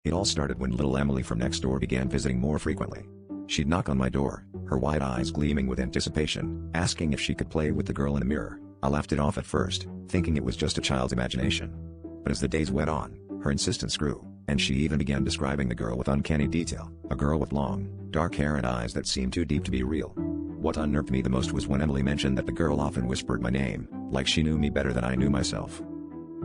It all started when little Emily from next door began visiting more frequently. She'd knock on my door, her wide eyes gleaming with anticipation, asking if she could play with the girl in the mirror. I laughed it off at first, thinking it was just a child's imagination. But as the days went on, her insistence grew, and she even began describing the girl with uncanny detail, a girl with long, dark hair and eyes that seemed too deep to be real. What unnerved me the most was when Emily mentioned that the girl often whispered my name, like she knew me better than I knew myself.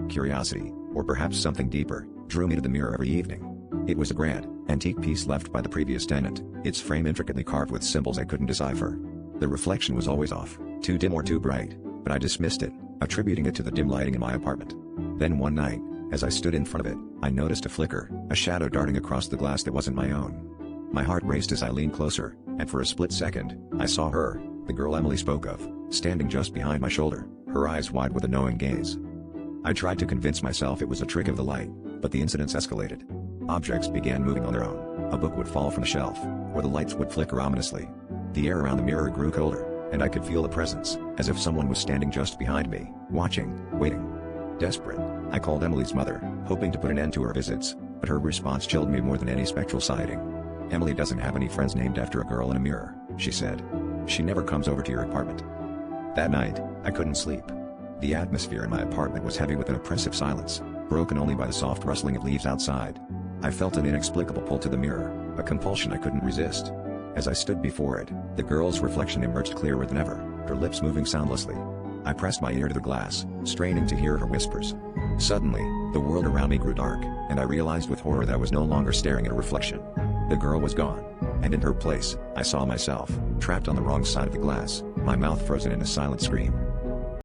Curiosity, or perhaps something deeper, drew me to the mirror every evening. It was a grand, antique piece left by the previous tenant, its frame intricately carved with symbols I couldn't decipher. The reflection was always off, too dim or too bright, but I dismissed it, attributing it to the dim lighting in my apartment. Then one night, as I stood in front of it, I noticed a flicker, a shadow darting across the glass that wasn't my own. My heart raced as I leaned closer, and for a split second, I saw her, the girl Emily spoke of, standing just behind my shoulder, her eyes wide with a knowing gaze. I tried to convince myself it was a trick of the light, but the incidents escalated. Objects began moving on their own, a book would fall from the shelf, or the lights would flicker ominously. The air around the mirror grew colder, and I could feel a presence, as if someone was standing just behind me, watching, waiting. Desperate, I called Emily's mother, hoping to put an end to her visits, but her response chilled me more than any spectral sighting. "Emily doesn't have any friends named after a girl in a mirror," she said. "She never comes over to your apartment." That night, I couldn't sleep. The atmosphere in my apartment was heavy with an oppressive silence, broken only by the soft rustling of leaves outside. I felt an inexplicable pull to the mirror, a compulsion I couldn't resist. As I stood before it, the girl's reflection emerged clearer than ever, her lips moving soundlessly. I pressed my ear to the glass, straining to hear her whispers. Suddenly, the world around me grew dark, and I realized with horror that I was no longer staring at a reflection. The girl was gone, and in her place, I saw myself, trapped on the wrong side of the glass, my mouth frozen in a silent scream.